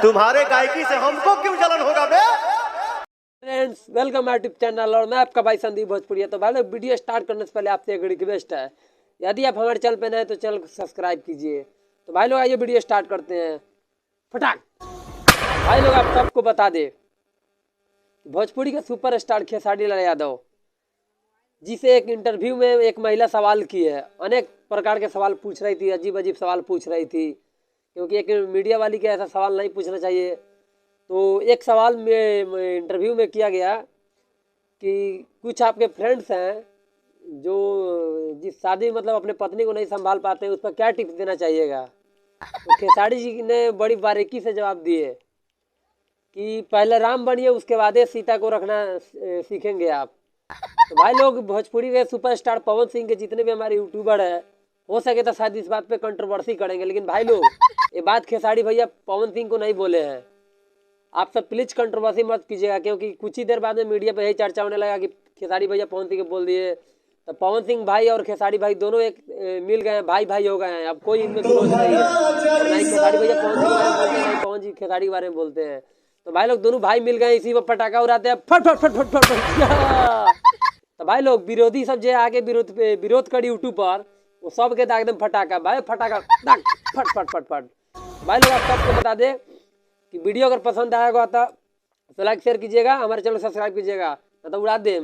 तुम्हारे गायकी से हमको क्यों जलन होगा बे? Friends, welcome my YouTube channel और मैं आपका भाई संदीप भोजपुरिया। तो भाई लोग, वीडियो स्टार्ट करने से पहले आपसे एक रिक्वेस्ट है, यदि आप हमारे चैनल पे नए तो चैनल को सब्सक्राइब कीजिए। तो भाई लोग, आइए वीडियो स्टार्ट करते हैं। फटाक भाई लोग, आप सबको बता दे, भोजपुरी के सुपरस्टार खेसारी लाल यादव, जिसे एक इंटरव्यू में एक महिला सवाल की है, अनेक प्रकार के सवाल पूछ रही थी, अजीब अजीब सवाल पूछ रही थी, क्योंकि एक मीडिया वाली के ऐसा सवाल नहीं पूछना चाहिए। तो एक सवाल में इंटरव्यू में किया गया कि कुछ आपके फ्रेंड्स हैं जो जिस शादी मतलब अपने पत्नी को नहीं संभाल पाते हैं, उस पर क्या टिप्स देना चाहिएगा। तो खेसारी जी ने बड़ी बारीकी से जवाब दिए कि पहले राम बनिए, उसके बाद सीता को रखना सीखेंगे आप। तो भाई लोग, भोजपुरी के सुपरस्टार पवन सिंह के जितने भी हमारे यूट्यूबर हैं, हो सके तो शायद इस बात पे कंट्रोवर्सी करेंगे, लेकिन भाई लोग, ये बात खेसारी भैया पवन सिंह को नहीं बोले हैं। आप सब प्लीज कंट्रोवर्सी मत कीजिएगा, क्योंकि कुछ ही देर बाद में मीडिया पे यही चर्चा होने लगा कि खेसारी भैया पवन सिंह को बोल दिए। तो पवन सिंह भाई और खेसारी भाई दोनों एक मिल गए हैं, भाई भाई हो गए हैं। अब कोई इनमें विरोध नहीं है, और नहीं खेसारी भैया पवन सिंह के बारे में बोलते हैं, नहीं पवन जी खेसारी के बारे में बोलते हैं। तो भाई लोग, दोनों भाई मिल गए, इसी पर पटाखा उड़ाते हैं, फट फट फट फट फट फट। तो भाई लोग, विरोधी सब जो आगे विरोध करी यूट्यूब पर, वो सब के एकदम फटाखा भाई, फटाखा फट फट फट फट। भाई लोग, आप सबको बता दें कि वीडियो अगर पसंद आएगा तो लाइक शेयर कीजिएगा, हमारे चैनल सब्सक्राइब कीजिएगा, तो उड़ा दे।